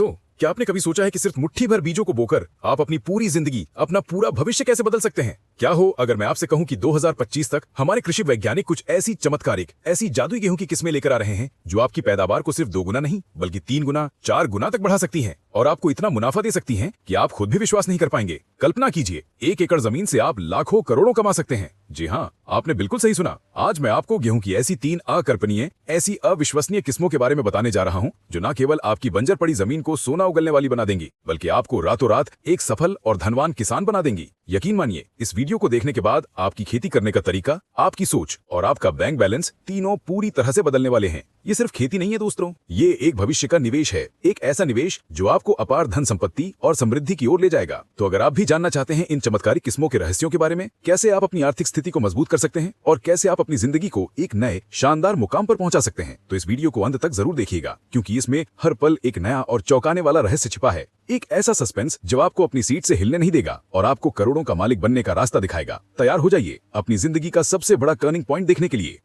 दोस्तों, क्या आपने कभी सोचा है कि सिर्फ मुट्ठी भर बीजों को बोकर आप अपनी पूरी जिंदगी, अपना पूरा भविष्य कैसे बदल सकते हैं? क्या हो अगर मैं आपसे कहूं कि 2025 तक हमारे कृषि वैज्ञानिक कुछ ऐसी चमत्कारिक, ऐसी जादुई गेहूं की किस्में लेकर आ रहे हैं जो आपकी पैदावार को सिर्फ 2 गुना नहीं बल्कि 3 गुना, 4 गुना तक बढ़ा सकती हैं और आपको इतना मुनाफा दे सकती हैं कि आप खुद भी विश्वास नहीं कर पाएंगे। कल्पना कीजिए, 1 एकड़ जमीन से आप लाखों करोड़ों कमा सकते हैं। जी हाँ, आपने बिल्कुल सही सुना। आज मैं आपको गेहूं की ऐसी 3 अकल्पनीय, ऐसी अविश्वसनीय किस्मों के बारे में बताने जा रहा हूं जो न केवल आपकी बंजर पड़ी जमीन को सोना उगलने वाली बना देंगी बल्कि आपको रातों रात एक सफल और धनवान किसान बना देंगी। यकीन मानिए, इस वीडियो को देखने के बाद आपकी खेती करने का तरीका, आपकी सोच और आपका बैंक बैलेंस तीनों पूरी तरह से बदलने वाले हैं। ये सिर्फ खेती नहीं है दोस्तों, ये एक भविष्य का निवेश है, एक ऐसा निवेश जो आपको अपार धन संपत्ति और समृद्धि की ओर ले जाएगा। तो अगर आप भी जानना चाहते हैं इन चमत्कारी किस्मों के रहस्यों के बारे में, कैसे आप अपनी आर्थिक स्थिति को मजबूत कर सकते हैं और कैसे आप अपनी जिंदगी को एक नए शानदार मुकाम पर पहुंचा सकते हैं, तो इस वीडियो को अंत तक जरूर देखिएगा, क्योंकि इसमें हर पल एक नया और चौंकाने वाला रहस्य छिपा है। एक ऐसा सस्पेंस जो आपको अपनी सीट से हिलने नहीं देगा और आपको करोड़ों का मालिक बनने का रास्ता दिखाएगा। तैयार हो जाइए अपनी जिंदगी का सबसे बड़ा टर्निंग पॉइंट देखने के लिए।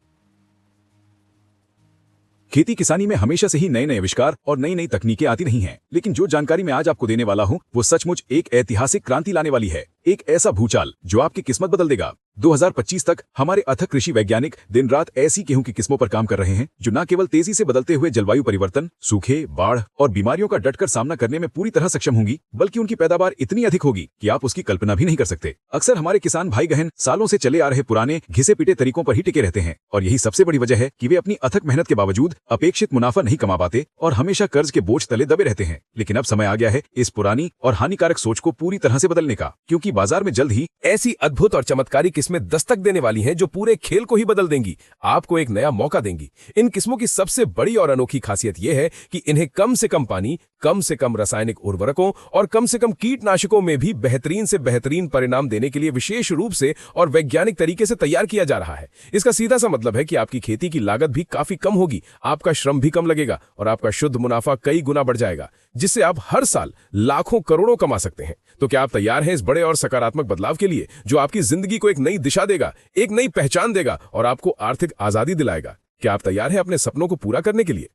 खेती किसानी में हमेशा से ही नए नए आविष्कार और नई नई तकनीकें आती रही हैं, लेकिन जो जानकारी मैं आज आपको देने वाला हूं वो सचमुच एक ऐतिहासिक क्रांति लाने वाली है, एक ऐसा भूचाल जो आपकी किस्मत बदल देगा। 2025 तक हमारे अथक कृषि वैज्ञानिक दिन रात ऐसी गेहूं की किस्मों पर काम कर रहे हैं जो न केवल तेजी से बदलते हुए जलवायु परिवर्तन, सूखे, बाढ़ और बीमारियों का डटकर सामना करने में पूरी तरह सक्षम होंगी, बल्कि उनकी पैदावार इतनी अधिक होगी कि आप उसकी कल्पना भी नहीं कर सकते। अक्सर हमारे किसान भाई बहन सालों से चले आ रहे पुराने घिसे पिटे तरीकों पर ही टिके रहते हैं और यही सबसे बड़ी वजह है कि वे अपनी अथक मेहनत के बावजूद अपेक्षित मुनाफा नहीं कमा पाते और हमेशा कर्ज के बोझ तले दबे रहते हैं। लेकिन अब समय आ गया है इस पुरानी और हानिकारक सोच को पूरी तरह से बदलने का, क्योंकि बाजार में जल्द ही ऐसी अद्भुत और चमत्कारी किस्में दस्तक देने वाली हैं जो पूरे खेल को ही बदल देंगी, आपको एक नया मौका देंगी। इन किस्मों की सबसे बड़ी और अनोखी खासियत यह है कि इन्हें कम से कम पानी, कम से कम रासायनिक उर्वरकों और कम से कम कीटनाशकों में भी बेहतरीन से बेहतरीन परिणाम देने के लिए विशेष रूप से और वैज्ञानिक तरीके से तैयार किया जा रहा है। इसका सीधा सा मतलब है कि आपकी खेती की लागत भी काफी कम होगी, आपका श्रम भी कम लगेगा और आपका शुद्ध मुनाफा कई गुना बढ़ जाएगा, जिससे आप हर साल लाखों करोड़ों कमा सकते हैं। तो क्या आप तैयार हैं इस बड़े और सकारात्मक बदलाव के लिए जो आपकी जिंदगी को एक नई दिशा देगा, एक नई पहचान देगा और आपको आर्थिक आजादी दिलाएगा? क्या आप तैयार हैं अपने सपनों को पूरा करने के लिए?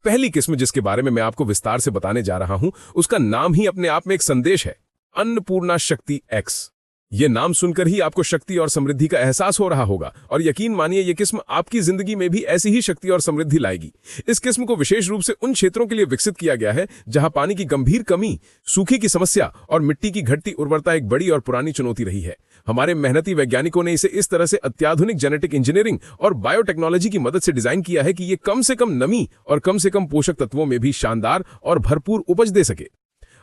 पहली किस्म जिसके बारे में मैं आपको विस्तार से बताने जा रहा हूं, उसका नाम ही अपने आप में एक संदेश है, अन्नपूर्णा शक्ति एक्स। ये नाम सुनकर ही आपको शक्ति और समृद्धि का एहसास हो रहा होगा और यकीन मानिए ये किस्म आपकी जिंदगी में भी ऐसी ही शक्ति और समृद्धि लाएगी। इस किस्म को विशेष रूप से उन क्षेत्रों के लिए विकसित किया गया है जहां पानी की गंभीर कमी, सूखे की समस्या और मिट्टी की घटती उर्वरता एक बड़ी और पुरानी चुनौती रही है। हमारे मेहनती वैज्ञानिकों ने इसे इस तरह से अत्याधुनिक जेनेटिक इंजीनियरिंग और बायोटेक्नोलॉजी की मदद से डिजाइन किया है कि ये कम से कम नमी और कम से कम पोषक तत्वों में भी शानदार और भरपूर उपज दे सके।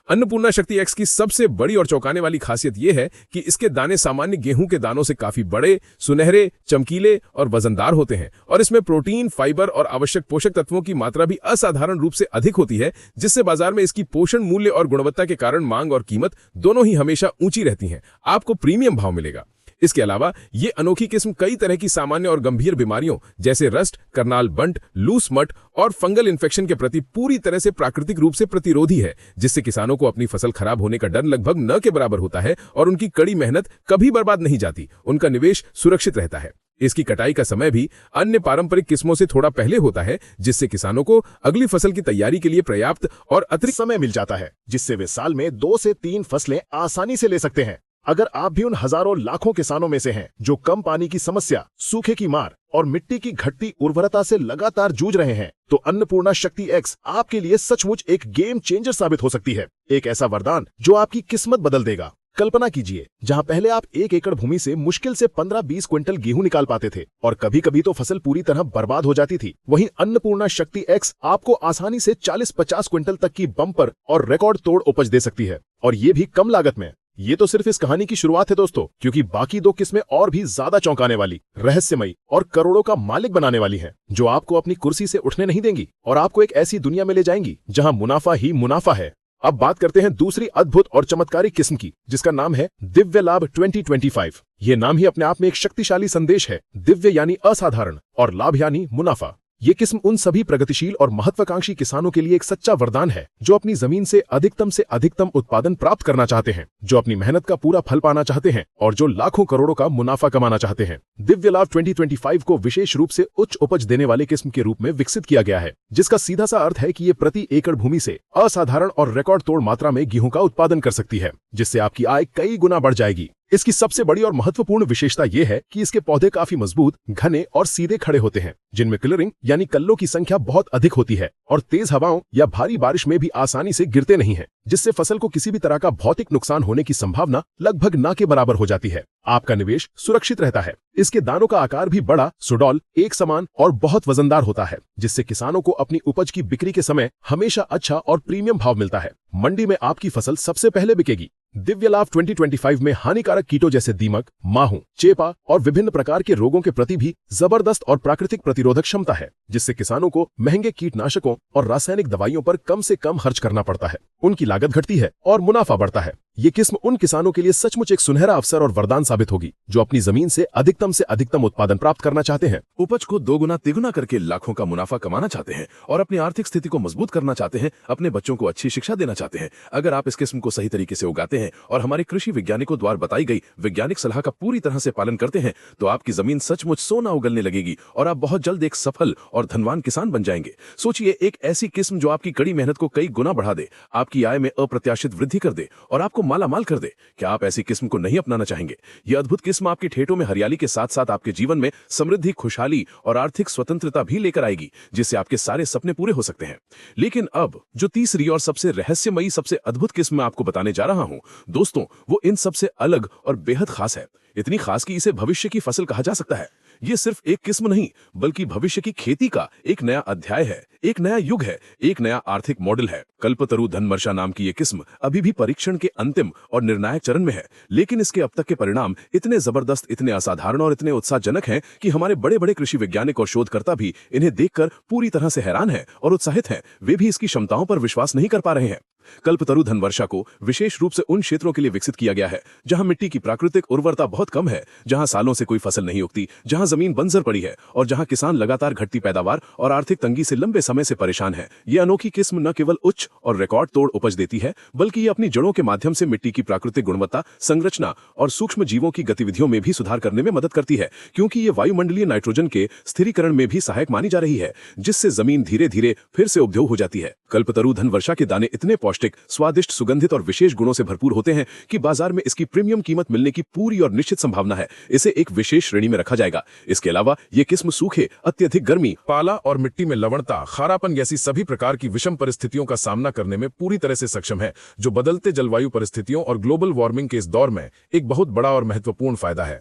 अन्नपूर्णा शक्ति एक्स की सबसे बड़ी और चौंकाने वाली खासियत यह है कि इसके दाने सामान्य गेहूं के दानों से काफी बड़े, सुनहरे, चमकीले और वजनदार होते हैं और इसमें प्रोटीन, फाइबर और आवश्यक पोषक तत्वों की मात्रा भी असाधारण रूप से अधिक होती है, जिससे बाजार में इसकी पोषण मूल्य और गुणवत्ता के कारण मांग और कीमत दोनों ही हमेशा ऊंची रहती हैं। आपको प्रीमियम भाव मिलेगा। इसके अलावा ये अनोखी किस्म कई तरह की सामान्य और गंभीर बीमारियों जैसे रस्ट, करनाल बंट, लूस मट और फंगल इन्फेक्शन के प्रति पूरी तरह से प्राकृतिक रूप से प्रतिरोधी है, जिससे किसानों को अपनी फसल खराब होने का डर लगभग न के बराबर होता है और उनकी कड़ी मेहनत कभी बर्बाद नहीं जाती, उनका निवेश सुरक्षित रहता है। इसकी कटाई का समय भी अन्य पारंपरिक किस्मों से थोड़ा पहले होता है, जिससे किसानों को अगली फसल की तैयारी के लिए पर्याप्त और अतिरिक्त समय मिल जाता है, जिससे वे साल में 2 से 3 फसलें आसानी से ले सकते हैं। अगर आप भी उन हजारों लाखों किसानों में से हैं जो कम पानी की समस्या, सूखे की मार और मिट्टी की घटती उर्वरता से लगातार जूझ रहे हैं, तो अन्नपूर्णा शक्ति एक्स आपके लिए सचमुच एक गेम चेंजर साबित हो सकती है। एक ऐसा वरदान जो आपकी किस्मत बदल देगा। कल्पना कीजिए, जहां पहले आप 1 एकड़ भूमि से मुश्किल से 15-20 क्विंटल गेहूं निकाल पाते थे और कभी कभी तो फसल पूरी तरह बर्बाद हो जाती थी, वहीं अन्नपूर्णा शक्ति एक्स आपको आसानी से 40-50 क्विंटल तक की बम्पर और रिकॉर्ड तोड़ उपज दे सकती है, और ये भी कम लागत में। ये तो सिर्फ इस कहानी की शुरुआत है दोस्तों, क्योंकि बाकी 2 किस्में और भी ज्यादा चौंकाने वाली, रहस्यमयी और करोड़ों का मालिक बनाने वाली हैं, जो आपको अपनी कुर्सी से उठने नहीं देंगी और आपको एक ऐसी दुनिया में ले जाएंगी जहां मुनाफा ही मुनाफा है। अब बात करते हैं दूसरी अद्भुत और चमत्कारी किस्म की, जिसका नाम है दिव्य लाभ 2025। ये नाम ही अपने आप में एक शक्तिशाली संदेश है। दिव्य यानी असाधारण और लाभ यानी मुनाफा। ये किस्म उन सभी प्रगतिशील और महत्वाकांक्षी किसानों के लिए एक सच्चा वरदान है जो अपनी जमीन से अधिकतम उत्पादन प्राप्त करना चाहते हैं, जो अपनी मेहनत का पूरा फल पाना चाहते हैं और जो लाखों करोड़ों का मुनाफा कमाना चाहते हैं। दिव्य लाभ 2025 को विशेष रूप से उच्च उपज देने वाले किस्म के रूप में विकसित किया गया है, जिसका सीधा सा अर्थ है कि ये प्रति एकड़ भूमि से असाधारण और रिकॉर्ड तोड़ मात्रा में गेहूं का उत्पादन कर सकती है, जिससे आपकी आय कई गुना बढ़ जाएगी। इसकी सबसे बड़ी और महत्वपूर्ण विशेषता यह है कि इसके पौधे काफी मजबूत, घने और सीधे खड़े होते हैं, जिनमें क्लियरिंग यानी कल्लों की संख्या बहुत अधिक होती है और तेज हवाओं या भारी बारिश में भी आसानी से गिरते नहीं हैं, जिससे फसल को किसी भी तरह का भौतिक नुकसान होने की संभावना लगभग ना के बराबर हो जाती है। आपका निवेश सुरक्षित रहता है। इसके दानों का आकार भी बड़ा, सुडौल, एक समान और बहुत वजनदार होता है, जिससे किसानों को अपनी उपज की बिक्री के समय हमेशा अच्छा और प्रीमियम भाव मिलता है। मंडी में आपकी फसल सबसे पहले बिकेगी। दिव्य लाभ 2025 में हानिकारक कीटों जैसे दीमक, माहू, चेपा और विभिन्न प्रकार के रोगों के प्रति भी जबरदस्त और प्राकृतिक प्रतिरोधक क्षमता है, जिससे किसानों को महंगे कीटनाशकों और रासायनिक दवाइयों पर कम से कम खर्च करना पड़ता है। उनकी लागत घटती है और मुनाफा बढ़ता है। ये किस्म उन किसानों के लिए सचमुच एक सुनहरा अवसर और वरदान साबित होगी जो अपनी जमीन से अधिकतम उत्पादन प्राप्त करना चाहते हैं, उपज को दोगुना तिगुना करके लाखों का मुनाफा कमाना चाहते हैं और अपनी आर्थिक स्थिति को मजबूत करना चाहते हैं, अपने बच्चों को अच्छी शिक्षा देना चाहते हैं। अगर आप इस किस्म को सही तरीके से उगाते हैं और हमारे कृषि वैज्ञानिकों द्वारा बताई गई वैज्ञानिक सलाह का पूरी तरह से पालन करते हैं, तो आपकी जमीन सचमुच सोना उगलने लगेगी और आप बहुत जल्द एक सफल और धनवान किसान बन जाएंगे। सोचिए, एक ऐसी किस्म जो आपकी कड़ी मेहनत को कई गुना बढ़ा दे, आपकी आय में अप्रत्याशित वृद्धि कर दे और आपको मालामाल कर दे। क्या आप ऐसी किस्म को नहीं अपनाना चाहेंगे? यह अद्भुत किस्म आपके ठेठों में हरियाली के साथ साथ आपके जीवन में समृद्धि, खुशहाली और आर्थिक स्वतंत्रता भी लेकर आएगी, जिससे आपके सारे सपने पूरे हो सकते हैं। लेकिन अब जो तीसरी और सबसे रहस्यमयी, सबसे अद्भुत किस्म मैं आपको बताने जा रहा हूं दोस्तों, वो इन सबसे अलग और बेहद खास है। इतनी खास कि इसे भविष्य की फसल कहा जा सकता है। ये सिर्फ एक किस्म नहीं, बल्कि भविष्य की खेती का एक नया अध्याय है, एक नया युग है, एक नया आर्थिक मॉडल है। कल्पतरु धनवर्षा नाम की ये किस्म अभी भी परीक्षण के अंतिम और निर्णायक चरण में है, लेकिन इसके अब तक के परिणाम इतने जबरदस्त, इतने असाधारण और इतने उत्साहजनक हैं कि हमारे बड़े बड़े कृषि वैज्ञानिक और शोधकर्ता भी इन्हें देखकर पूरी तरह से हैरान हैं और उत्साहित हैं। वे भी इसकी क्षमताओं पर विश्वास नहीं कर पा रहे हैं। कल्पतरु धनवर्षा को विशेष रूप से उन क्षेत्रों के लिए विकसित किया गया है जहां मिट्टी की प्राकृतिक उर्वरता बहुत कम है, जहां सालों से कोई फसल नहीं उगती, जहां जमीन बंजर पड़ी है और जहां किसान लगातार घटती पैदावार और आर्थिक तंगी से लंबे समय से परेशान है। यह अनोखी किस्म न केवल उच्च और रिकॉर्ड तोड़ उपज देती है, बल्कि ये अपनी जड़ों के माध्यम से मिट्टी की प्राकृतिक गुणवत्ता, संरचना और सूक्ष्म जीवों की गतिविधियों में भी सुधार करने में मदद करती है, क्योंकि ये वायुमंडलीय नाइट्रोजन के स्थिरीकरण में भी सहायक मानी जा रही है, जिससे जमीन धीरे धीरे फिर से उपजाऊ हो जाती है। कल्पतरु धनवर्षा के दाने इतने पौष्टिक, स्वादिष्ट, सुगंधित और विशेष गुणों से भरपूर होते हैं कि बाजार में इसकी प्रीमियम कीमत मिलने की पूरी और निश्चित संभावना है। इसे एक विशेष श्रेणी में रखा जाएगा। इसके अलावा ये किस्म सूखे, अत्यधिक गर्मी, पाला और मिट्टी में लवणता, खारापन जैसी सभी प्रकार की विषम परिस्थितियों का सामना करने में पूरी तरह से सक्षम है, जो बदलते जलवायु परिस्थितियों और ग्लोबल वार्मिंग के इस दौर में एक बहुत बड़ा और महत्वपूर्ण फायदा है।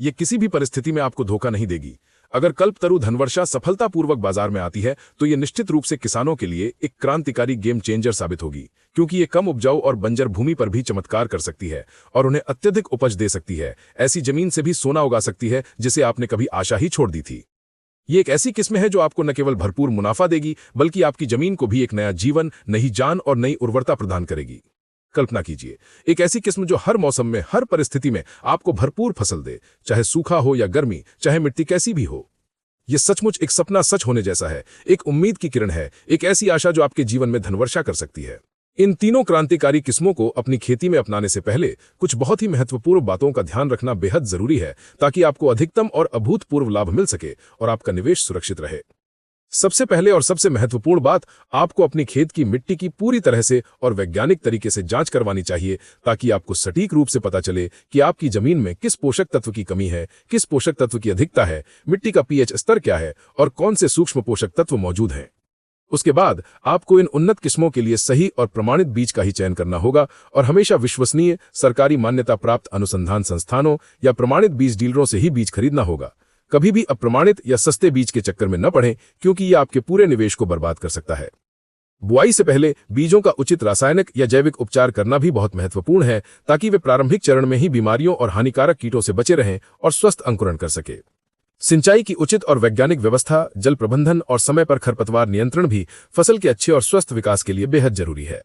ये किसी भी परिस्थिति में आपको धोखा नहीं देगी। अगर कल्पतरु धनवर्षा सफलतापूर्वक बाजार में आती है तो ये निश्चित रूप से किसानों के लिए एक क्रांतिकारी गेम चेंजर साबित होगी, क्योंकि ये कम उपजाऊ और बंजर भूमि पर भी चमत्कार कर सकती है और उन्हें अत्यधिक उपज दे सकती है। ऐसी जमीन से भी सोना उगा सकती है जिसे आपने कभी आशा ही छोड़ दी थी। ये एक ऐसी किस्म है जो आपको न केवल भरपूर मुनाफा देगी, बल्कि आपकी जमीन को भी एक नया जीवन, नई जान और नई उर्वरता प्रदान करेगी। कल्पना कीजिए, एक ऐसी किस्म जो हर मौसम में, हर परिस्थिति में आपको भरपूर फसल दे, चाहे सूखा हो या गर्मी, चाहे मिट्टी कैसी भी हो। यह सचमुच एक सपना सच होने जैसा है, एक उम्मीद की किरण है, एक ऐसी आशा जो आपके जीवन में धनवर्षा कर सकती है। इन तीनों क्रांतिकारी किस्मों को अपनी खेती में अपनाने से पहले कुछ बहुत ही महत्वपूर्ण बातों का ध्यान रखना बेहद जरूरी है, ताकि आपको अधिकतम और अभूतपूर्व लाभ मिल सके और आपका निवेश सुरक्षित रहे। सबसे पहले और सबसे महत्वपूर्ण बात, आपको अपनी खेत की मिट्टी की पूरी तरह से और वैज्ञानिक तरीके से जांच करवानी चाहिए, ताकि आपको सटीक रूप से पता चले कि आपकी जमीन में किस पोषक तत्व की कमी है, किस पोषक तत्व की अधिकता है, मिट्टी का पीएच स्तर क्या है और कौन से सूक्ष्म पोषक तत्व मौजूद हैं। उसके बाद आपको इन उन्नत किस्मों के लिए सही और प्रमाणित बीज का ही चयन करना होगा और हमेशा विश्वसनीय, सरकारी मान्यता प्राप्त अनुसंधान संस्थानों या प्रमाणित बीज डीलरों से ही बीज खरीदना होगा। कभी भी अप्रमाणित या सस्ते बीज के चक्कर में न पड़ें, क्योंकि यह आपके पूरे निवेश को बर्बाद कर सकता है। बुआई से पहले बीजों का उचित रासायनिक या जैविक उपचार करना भी बहुत महत्वपूर्ण है, ताकि वे प्रारंभिक चरण में ही बीमारियों और हानिकारक कीटों से बचे रहें और स्वस्थ अंकुरण कर सके। सिंचाई की उचित और वैज्ञानिक व्यवस्था, जल प्रबंधन और समय पर खरपतवार नियंत्रण भी फसल के अच्छे और स्वस्थ विकास के लिए बेहद जरूरी है।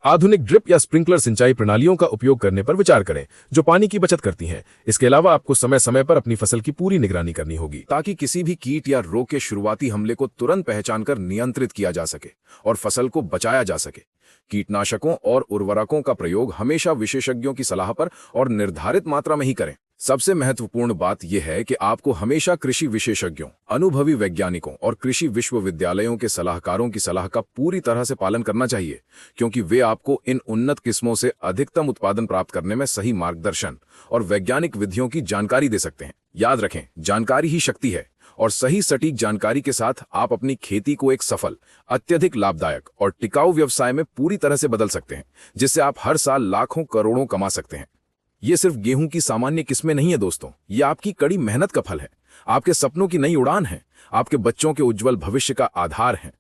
आधुनिक ड्रिप या स्प्रिंकलर सिंचाई प्रणालियों का उपयोग करने पर विचार करें, जो पानी की बचत करती हैं। इसके अलावा आपको समय समय पर अपनी फसल की पूरी निगरानी करनी होगी, ताकि किसी भी कीट या रोग के शुरुआती हमले को तुरंत पहचानकर नियंत्रित किया जा सके और फसल को बचाया जा सके। कीटनाशकों और उर्वरकों का प्रयोग हमेशा विशेषज्ञों की सलाह पर और निर्धारित मात्रा में ही करें। सबसे महत्वपूर्ण बात यह है कि आपको हमेशा कृषि विशेषज्ञों, अनुभवी वैज्ञानिकों और कृषि विश्वविद्यालयों के सलाहकारों की सलाह का पूरी तरह से पालन करना चाहिए, क्योंकि वे आपको इन उन्नत किस्मों से अधिकतम उत्पादन प्राप्त करने में सही मार्गदर्शन और वैज्ञानिक विधियों की जानकारी दे सकते हैं। याद रखें, जानकारी ही शक्ति है और सही सटीक जानकारी के साथ आप अपनी खेती को एक सफल, अत्यधिक लाभदायक और टिकाऊ व्यवसाय में पूरी तरह से बदल सकते हैं, जिससे आप हर साल लाखों करोड़ों कमा सकते हैं। ये सिर्फ गेहूं की सामान्य किस्में नहीं है दोस्तों, ये आपकी कड़ी मेहनत का फल है, आपके सपनों की नई उड़ान है, आपके बच्चों के उज्जवल भविष्य का आधार है।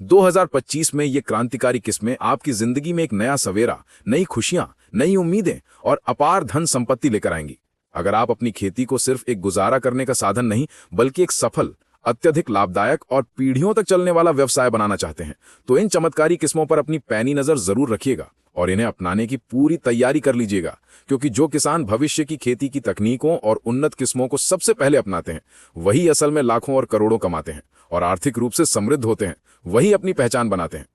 2025 में ये क्रांतिकारी किस्में आपकी जिंदगी में एक नया सवेरा, नई खुशियां, नई उम्मीदें और अपार धन संपत्ति लेकर आएंगी। अगर आप अपनी खेती को सिर्फ एक गुजारा करने का साधन नहीं, बल्कि एक सफल, अत्यधिक लाभदायक और पीढ़ियों तक चलने वाला व्यवसाय बनाना चाहते हैं, तो इन चमत्कारी किस्मों पर अपनी पैनी नजर जरूर रखिएगा और इन्हें अपनाने की पूरी तैयारी कर लीजिएगा, क्योंकि जो किसान भविष्य की खेती की तकनीकों और उन्नत किस्मों को सबसे पहले अपनाते हैं, वही असल में लाखों और करोड़ों कमाते हैं और आर्थिक रूप से समृद्ध होते हैं, वही अपनी पहचान बनाते हैं।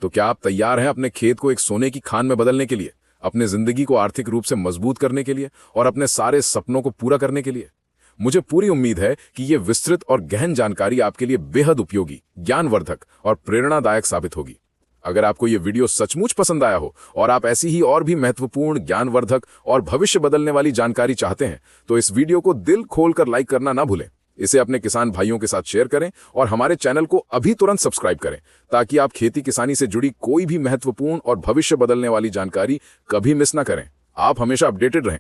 तो क्या आप तैयार हैं अपने खेत को एक सोने की खान में बदलने के लिए, अपने जिंदगी को आर्थिक रूप से मजबूत करने के लिए और अपने सारे सपनों को पूरा करने के लिए? मुझे पूरी उम्मीद है कि यह विस्तृत और गहन जानकारी आपके लिए बेहद उपयोगी, ज्ञानवर्धक और प्रेरणादायक साबित होगी। अगर आपको यह वीडियो सचमुच पसंद आया हो और आप ऐसी ही और भी महत्वपूर्ण, ज्ञानवर्धक और भविष्य बदलने वाली जानकारी चाहते हैं, तो इस वीडियो को दिल खोलकर लाइक करना ना भूलें। इसे अपने किसान भाइयों के साथ शेयर करें और हमारे चैनल को अभी तुरंत सब्सक्राइब करें, ताकि आप खेती किसानी से जुड़ी कोई भी महत्वपूर्ण और भविष्य बदलने वाली जानकारी कभी मिस ना करें। आप हमेशा अपडेटेड रहें।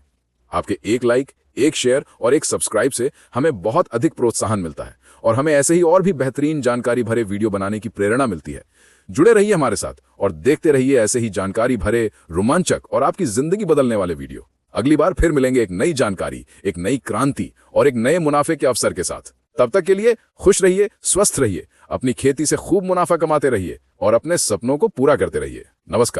आपके एक लाइक, एक शेयर और एक सब्सक्राइब से हमें बहुत अधिक प्रोत्साहन मिलता है और हमें ऐसे ही और भी बेहतरीन जानकारी भरे वीडियो बनाने की प्रेरणा मिलती है। जुड़े रहिए हमारे साथ और देखते रहिए ऐसे ही जानकारी भरे, रोमांचक और आपकी जिंदगी बदलने वाले वीडियो। अगली बार फिर मिलेंगे एक नई जानकारी, एक नई क्रांति और एक नए मुनाफे के अवसर के साथ। तब तक के लिए खुश रहिए, स्वस्थ रहिए, अपनी खेती से खूब मुनाफा कमाते रहिए और अपने सपनों को पूरा करते रहिए। नमस्कार।